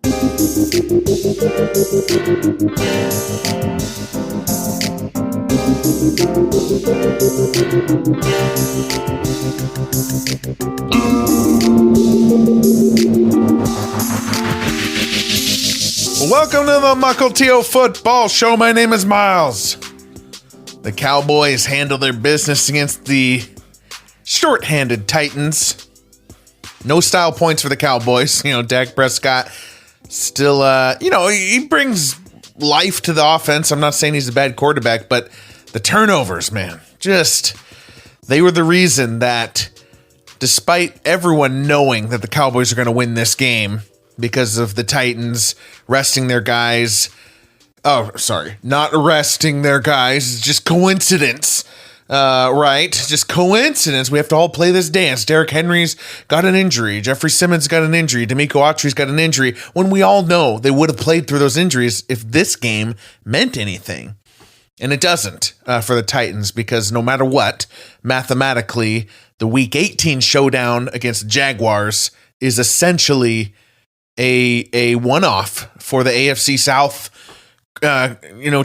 Welcome to the Mukilteo Football Show. My name is Miles. The Cowboys handle their business against the short-handed Titans. No style points for the Cowboys. You know, Dak Prescott still, he brings life to the offense. I'm not saying he's a bad quarterback, but the turnovers, man, they were the reason that despite everyone knowing that the Cowboys are going to win this game because of the Titans resting their guys. Oh, sorry, not resting their guys. It's just coincidence. Right? Just coincidence. We have to all play this dance. Derrick Henry's got an injury. Jeffrey Simmons got an injury. D'Amico Autry's got an injury. When we all know they would have played through those injuries if this game meant anything. And it doesn't for the Titans because no matter what, mathematically, the Week 18 showdown against the Jaguars is essentially a one-off for the AFC South,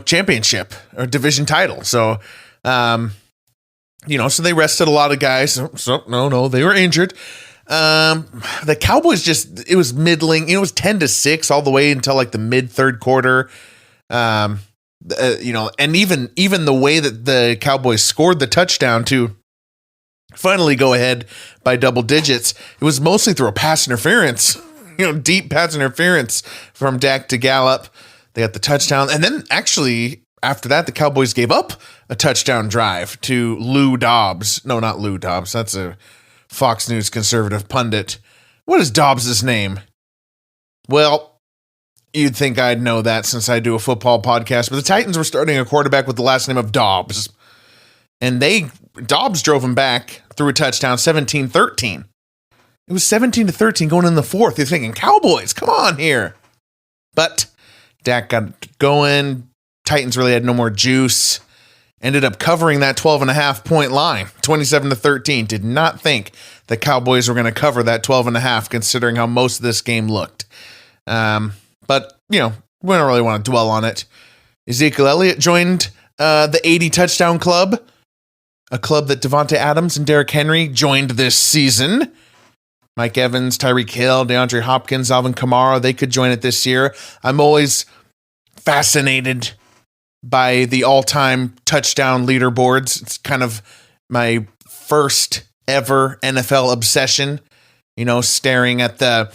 championship or division title. So, so they rested a lot of guys. No, they were injured. The Cowboys it was middling. It was 10-6 all the way until like the mid third quarter. And even the way that the Cowboys scored the touchdown to finally go ahead by double digits, it was mostly through a pass interference. Deep pass interference from Dak to Gallup. They got the touchdown. And then actually, after that, the Cowboys gave up a touchdown drive to Lou Dobbs. No, not Lou Dobbs. That's a Fox News conservative pundit. What is Dobbs' name? Well, you'd think I'd know that since I do a football podcast. But the Titans were starting a quarterback with the last name of Dobbs. And Dobbs drove him back through a touchdown, 17-13. It was 17-13 going in the fourth. You're thinking, Cowboys, come on here. But Dak got going. Titans really had no more juice. Ended up covering that 12.5 point line, 27-13. Did not think the Cowboys were going to cover that 12.5, considering how most of this game looked. But, we don't really want to dwell on it. Ezekiel Elliott joined the 80 touchdown club, a club that Devontae Adams and Derrick Henry joined this season. Mike Evans, Tyreek Hill, DeAndre Hopkins, Alvin Kamara, they could join it this year. I'm always fascinated by the all-time touchdown leaderboards. It's kind of my first ever NFL obsession, staring at the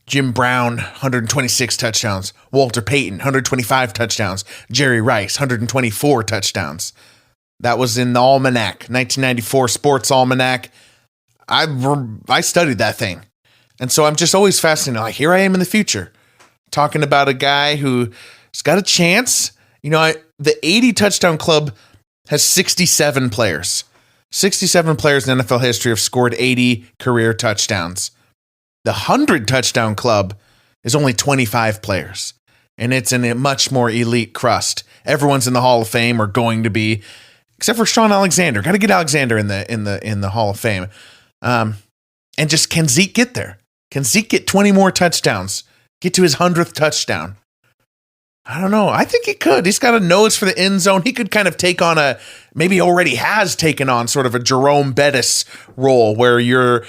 Jim Brown, 126 touchdowns, Walter Payton, 125 touchdowns, Jerry Rice, 124 touchdowns. That was in the Almanac, 1994 Sports Almanac. I studied that thing. And so I'm just always fascinated. Like, here I am in the future talking about a guy who's got a chance. The 80 touchdown club has 67 players. 67 players in NFL history have scored 80 career touchdowns. The 100 touchdown club is only 25 players. And it's in a much more elite crust. Everyone's in the Hall of Fame or going to be, except for Sean Alexander. Got to get Alexander in the Hall of Fame. And just, can Zeke get there? Can Zeke get 20 more touchdowns? Get to his 100th touchdown? I don't know. I think he could. He's got a nose for the end zone. He could kind of take on maybe already has taken on sort of a Jerome Bettis role where you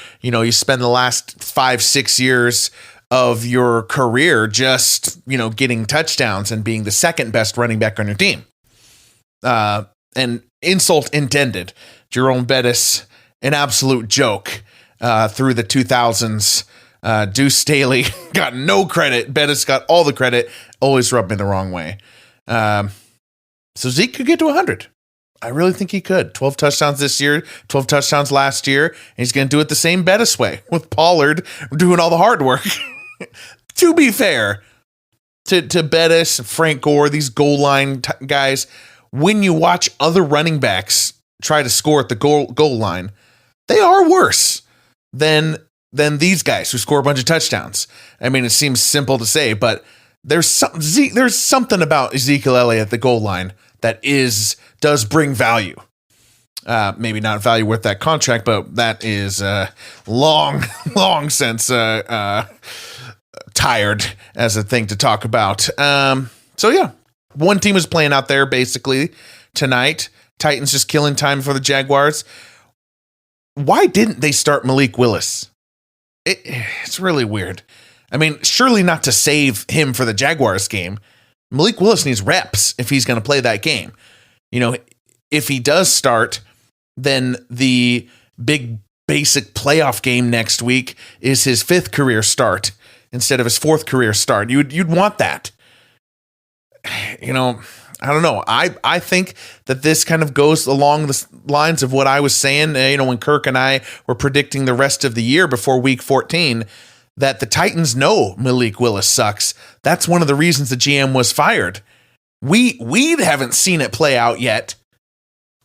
spend the last 5-6 years of your career just, getting touchdowns and being the second best running back on your team. And insult intended. Jerome Bettis, an absolute joke through the 2000s. Deuce Staley got no credit. Bettis got all the credit. Always rubbed me the wrong way. So Zeke could get to 100. I really think he could. 12 touchdowns this year, 12 touchdowns last year. And he's going to do it the same Bettis way with Pollard doing all the hard work. To be fair to Bettis, Frank Gore, these goal line guys, when you watch other running backs try to score at the goal line, they are worse than these guys who score a bunch of touchdowns. I mean, it seems simple to say, but there's something about Ezekiel Elliott at the goal line that does bring value. Maybe not value worth that contract, but that is long since tired as a thing to talk about. So yeah, one team is playing out there basically tonight. Titans just killing time for the Jaguars. Why didn't they start Malik Willis? It's really weird. I mean, surely not to save him for the Jaguars game. Malik Willis needs reps if he's going to play that game. You know, if he does start, then the big basic playoff game next week is his 5th career start instead of his 4th career start. You'd want that. You know, I don't know. I think that this kind of goes along the lines of what I was saying, you know, when Kirk and I were predicting the rest of the year before week 14, that the Titans know Malik Willis sucks. That's one of the reasons the GM was fired. We haven't seen it play out yet.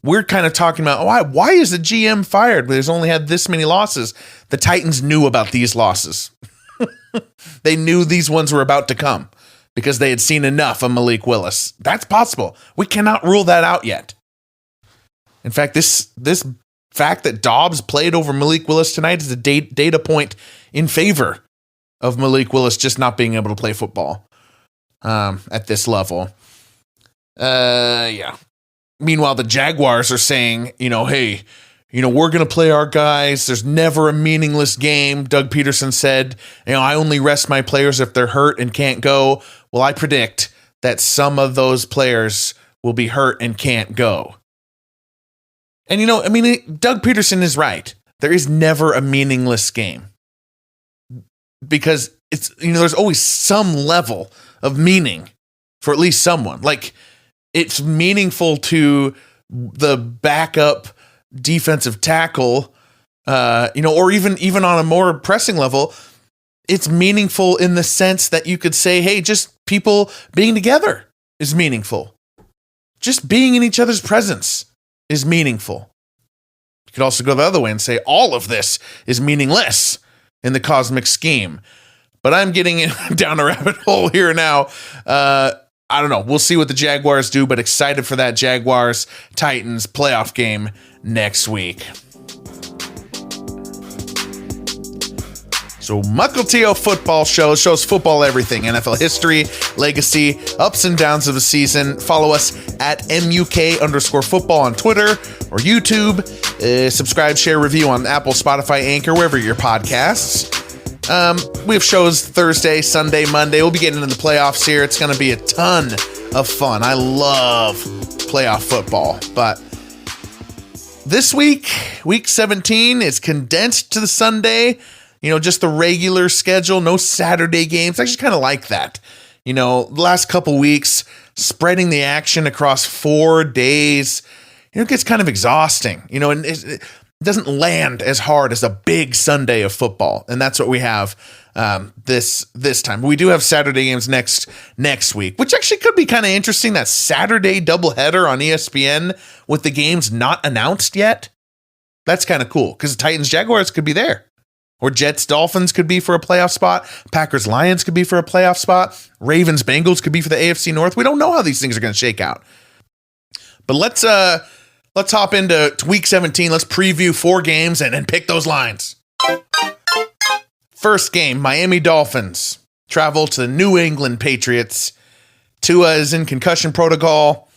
We're kind of talking about, why is the GM fired? There's only had this many losses. The Titans knew about these losses. They knew these ones were about to come because they had seen enough of Malik Willis. That's possible. We cannot rule that out yet. In fact, this fact that Dobbs played over Malik Willis tonight is a data point in favor of Malik Willis just not being able to play football at this level. Yeah. Meanwhile, the Jaguars are saying, you know, hey, you know, we're going to play our guys. There's never a meaningless game. Doug Peterson said, you know, I only rest my players if they're hurt and can't go. Well, I predict that some of those players will be hurt and can't go. And, you know, I mean, Doug Peterson is right. There is never a meaningless game because it's, you know, there's always some level of meaning for at least someone. Like, it's meaningful to the backup defensive tackle, you know, or even on a more pressing level, it's meaningful in the sense that you could say, hey, just people being together is meaningful. Just being in each other's presence is meaningful. You could also go the other way and say all of this is meaningless in the cosmic scheme. But I'm getting down a rabbit hole here now. I don't know. We'll see what the Jaguars do, but excited for that Jaguars-Titans playoff game next week. So Mukilteo football shows football everything, NFL history, legacy, ups and downs of the season. Follow us at MUK_football on Twitter or YouTube. Subscribe, share, review on Apple, Spotify, Anchor, wherever your podcasts. We have shows Thursday, Sunday, Monday. We'll be getting into the playoffs here. It's going to be a ton of fun. I love playoff football. But this week, week 17, is condensed to the Sunday. You know, just the regular schedule, no Saturday games. I actually kind of like that. You know, the last couple weeks, spreading the action across 4 days, you know, it gets kind of exhausting. You know, and it doesn't land as hard as a big Sunday of football. And that's what we have this time. We do have Saturday games next week, which actually could be kind of interesting. That Saturday doubleheader on ESPN with the games not announced yet. That's kind of cool because the Titans Jaguars could be there. Or Jets Dolphins could be for a playoff spot. Packers Lions could be for a playoff spot. Ravens Bengals could be for the AFC North. We don't know how these things are going to shake out. But let's hop into week 17. Let's preview 4 games and pick those lines. First game, Miami Dolphins travel to the New England Patriots. Tua is in concussion protocol.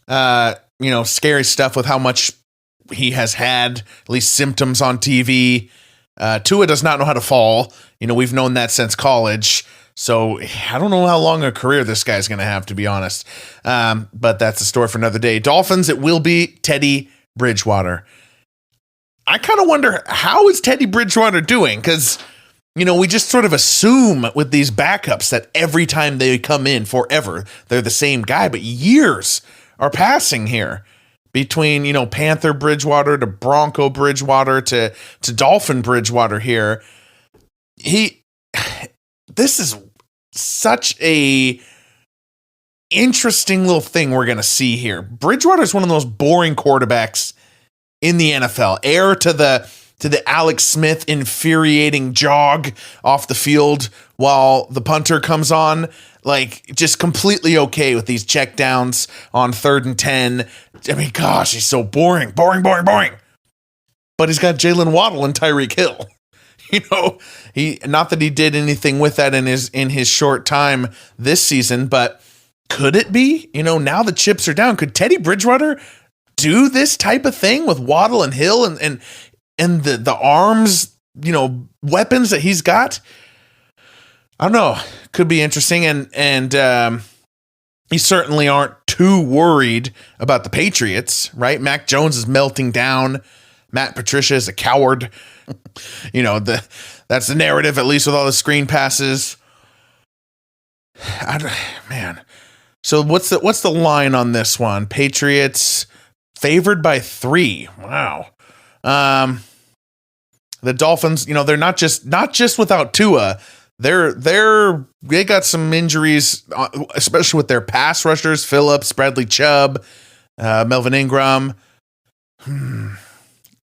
You know, scary stuff with how much he has had, at least symptoms on TV. Tua does not know how to fall. You know, we've known that since college. So I don't know how long a career this guy's going to have, to be honest. But that's a story for another day. Dolphins, it will be Teddy Bridgewater. I kind of wonder, how is Teddy Bridgewater doing? Because, you know, we just sort of assume with these backups that every time they come in forever, they're the same guy. But years are passing here. Between, you know, Panther Bridgewater to Bronco Bridgewater to Dolphin Bridgewater here. This is such a interesting little thing we're going to see here. Bridgewater is one of the most boring quarterbacks in the NFL. Heir to the Alex Smith infuriating jog off the field while the punter comes on. Like, just completely okay with these checkdowns on 3rd and 10. I mean, gosh, he's so boring. But he's got Jalen Waddle and Tyreek Hill. Not that he did anything with that in his short time this season, but could it be? Now the chips are down. Could Teddy Bridgewater do this type of thing with Waddle and Hill and the arms, weapons that he's got? I don't know. Could be interesting. And you certainly aren't too worried about the Patriots, right? Mac Jones is melting down. Matt Patricia is a coward. That's the narrative, at least with all the screen passes. Man. So what's the line on this one? Patriots favored by 3. Wow. The Dolphins, they're not just without Tua. They got some injuries, especially with their pass rushers, Phillips, Bradley Chubb, Melvin Ingram.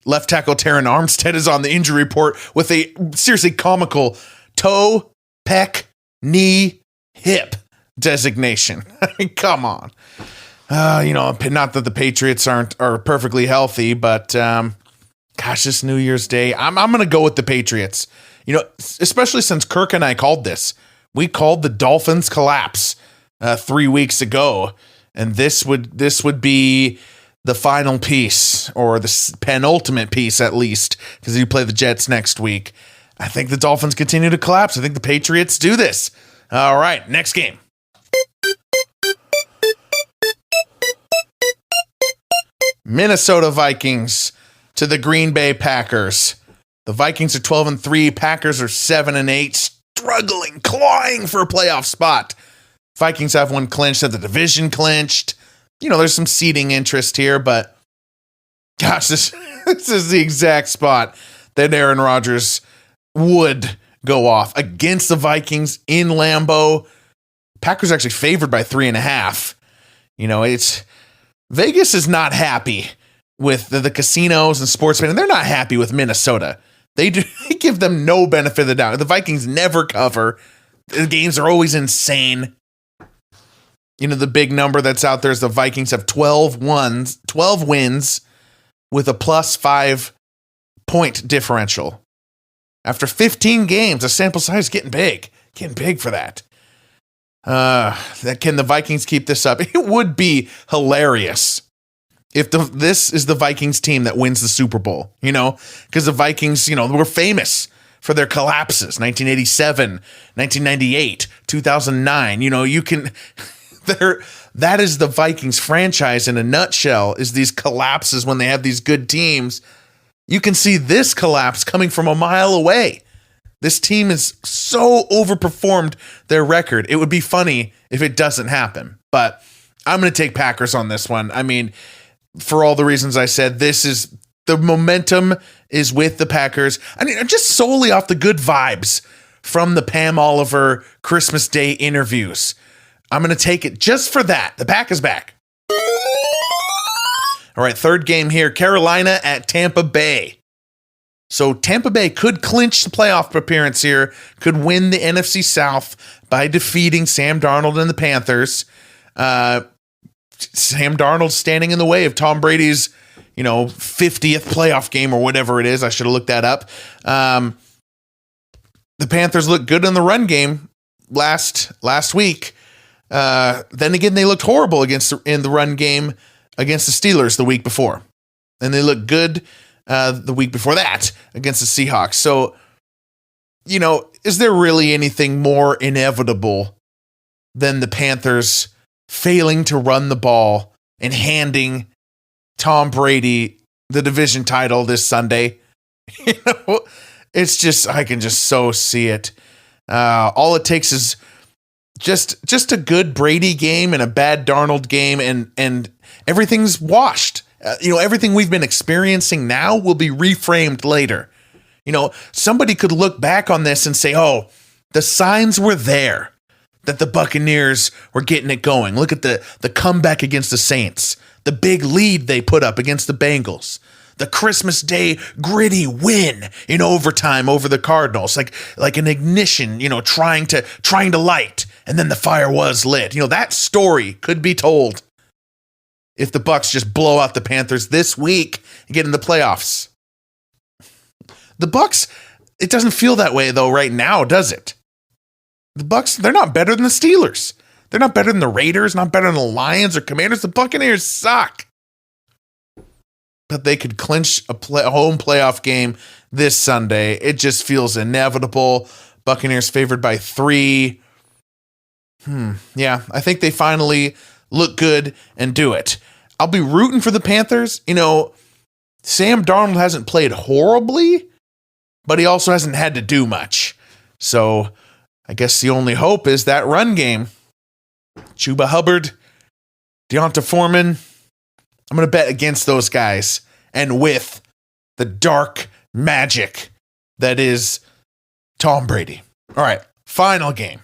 Left tackle Taron Armstead is on the injury report with a seriously comical toe, pec, knee, hip designation. I mean, come on. Not that the Patriots are perfectly healthy, but this New Year's Day, I'm going to go with the Patriots. Especially since Kirk and I called this. We called the Dolphins collapse 3 weeks ago, and this would be the final piece, or the penultimate piece at least, because you play the Jets next week. I think the Dolphins continue to collapse. I think the Patriots do this. All right, next game. Minnesota Vikings to the Green Bay Packers. The Vikings are 12-3. Packers are 7-8. Struggling, clawing for a playoff spot. Vikings have one clinched, have the division clinched. There's some seeding interest here, but gosh, this is the exact spot that Aaron Rodgers would go off against the Vikings in Lambeau. Packers are actually favored by 3.5. Vegas is not happy with the casinos and sports betting. They're not happy with Minnesota. They give them no benefit of the doubt. The Vikings never cover. The games are always insane. The big number that's out there is the Vikings have 12 wins with a +5 point differential. After 15 games, the sample size is getting big for that. Can the Vikings keep this up? It would be hilarious if this is the Vikings team that wins the Super Bowl, because the Vikings, were famous for their collapses, 1987, 1998, 2009. That is the Vikings franchise in a nutshell, is these collapses when they have these good teams. You can see this collapse coming from a mile away. This team is so overperformed their record. It would be funny if it doesn't happen, but I'm going to take Packers on this one. I mean, for all the reasons I said, the momentum is with the Packers. I mean, just solely off the good vibes from the Pam Oliver Christmas Day interviews. I'm going to take it just for that. The Pack is back. All right, third game here, Carolina at Tampa Bay. So Tampa Bay could clinch the playoff appearance here, could win the NFC South by defeating Sam Darnold and the Panthers. Sam Darnold standing in the way of Tom Brady's, 50th playoff game or whatever it is. I should have looked that up. The Panthers looked good in the run game last week. Then again, they looked horrible in the run game against the Steelers the week before. And they looked good the week before that against the Seahawks. So, is there really anything more inevitable than the Panthers failing to run the ball and handing Tom Brady the division title this Sunday? It's just, I can just so see it. All it takes is just a good Brady game and a bad Darnold game, and everything's washed. Everything we've been experiencing now will be reframed later. Somebody could look back on this and say, oh, the signs were there that the Buccaneers were getting it going. Look at the comeback against the Saints, the big lead they put up against the Bengals, the Christmas Day gritty win in overtime over the Cardinals, like an ignition, trying to light, and then the fire was lit. That story could be told if the Bucs just blow out the Panthers this week and get in the playoffs. The Bucs, It doesn't feel that way, though, right now, does it? The Bucs, they're not better than the Steelers. They're not better than the Raiders, not better than the Lions or Commanders. The Buccaneers suck. But they could clinch a home playoff game this Sunday. It just feels inevitable. Buccaneers favored by 3. Yeah, I think they finally look good and do it. I'll be rooting for the Panthers. You know, Sam Darnold hasn't played horribly, but he also hasn't had to do much. So I guess the only hope is that run game. Chuba Hubbard, Deonta Foreman. I'm going to bet against those guys and with the dark magic that is Tom Brady. All right, final game.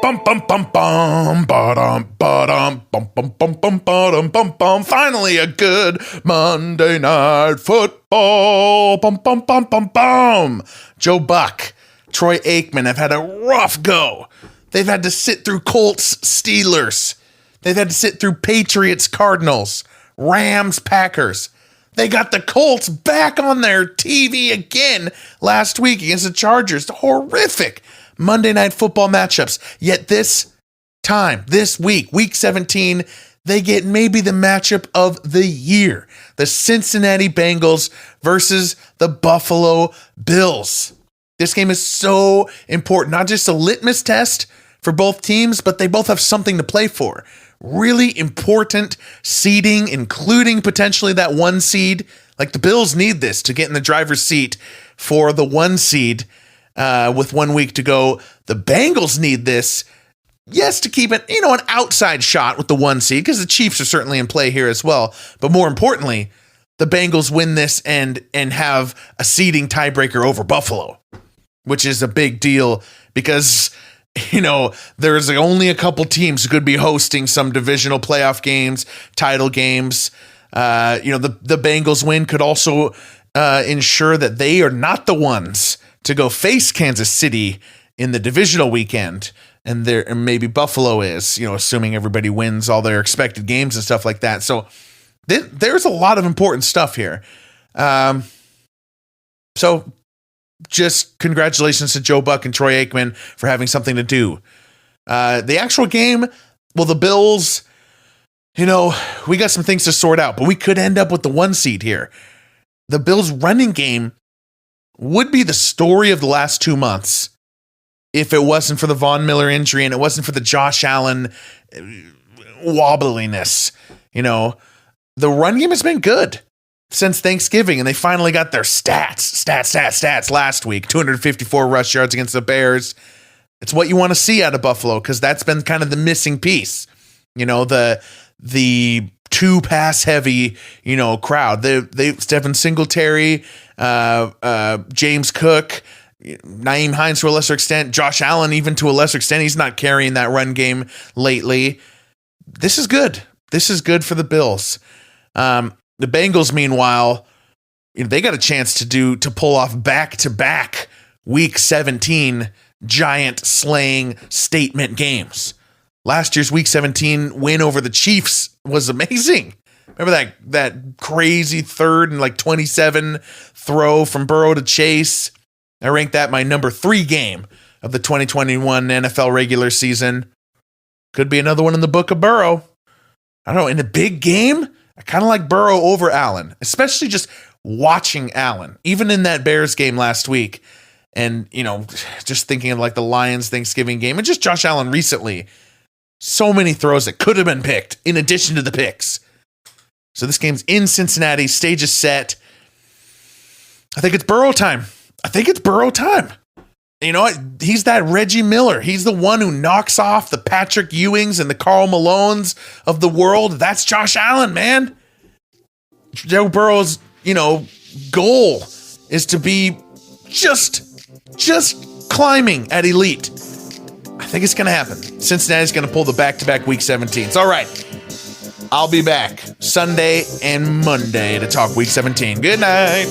Bum bum bum bum ba-dum ba-dum bum bum bum bum ba-dum bum bum. Finally a good Monday Night Football. Bum bum bum bum bum. Joe Buck, Troy Aikman have had a rough go. They've had to sit through Colts, Steelers. They've had to sit through Patriots, Cardinals, Rams, Packers. They got the Colts back on their TV again last week against the Chargers. Horrific Monday Night Football matchups. Yet this time, this week, week 17, they get maybe the matchup of the year. The Cincinnati Bengals versus the Buffalo Bills. This game is so important, not just a litmus test for both teams, but they both have something to play for. Really important seeding, including potentially that 1 seed. Like the Bills need this to get in the driver's seat for the 1 seed with 1 week to go. The Bengals need this, yes, to keep it, an outside shot with the 1 seed, because the Chiefs are certainly in play here as well. But more importantly, the Bengals win this and have a seeding tiebreaker over Buffalo, which is a big deal because there's only a couple teams who could be hosting some divisional playoff games, title games. The Bengals win could also ensure that they are not the ones to go face Kansas City in the divisional weekend. And maybe Buffalo is, assuming everybody wins all their expected games and stuff like that. So there's a lot of important stuff here. So just congratulations to Joe Buck and Troy Aikman for having something to do. The actual game, well, the Bills, we got some things to sort out, but we could end up with the 1 seed here. The Bills' running game would be the story of the last 2 months if it wasn't for the Von Miller injury and it wasn't for the Josh Allen wobbliness. The run game has been good since Thanksgiving, and they finally got their stats last week. 254 rush yards against the Bears. It's what you want to see out of Buffalo, because that's been kind of the missing piece. The 2 pass heavy, crowd. They Stephen Singletary, James Cook, Nyheim Hines to a lesser extent, Josh Allen even to a lesser extent. He's not carrying that run game lately. This is good. This is good for the Bills. The Bengals, meanwhile, they got a chance to pull off back-to-back Week 17 giant slaying statement games. Last year's Week 17 win over the Chiefs was amazing. Remember that crazy 3rd and 27 throw from Burrow to Chase? I ranked that my number 3 game of the 2021 NFL regular season. Could be another one in the book of Burrow. I don't know, in a big game, I kind of like Burrow over Allen, especially just watching Allen, even in that Bears game last week. And, just thinking of the Lions Thanksgiving game and just Josh Allen recently. So many throws that could have been picked in addition to the picks. So this game's in Cincinnati. Stage is set. I think it's Burrow time. He's that Reggie Miller. He's the one who knocks off the Patrick Ewings and the Karl Malones of the world. That's Josh Allen, man. Joe Burrow's, goal is to be just climbing at elite. I think it's going to happen. Cincinnati's going to pull the back-to-back Week 17s. All right. I'll be back Sunday and Monday to talk Week 17. Good night.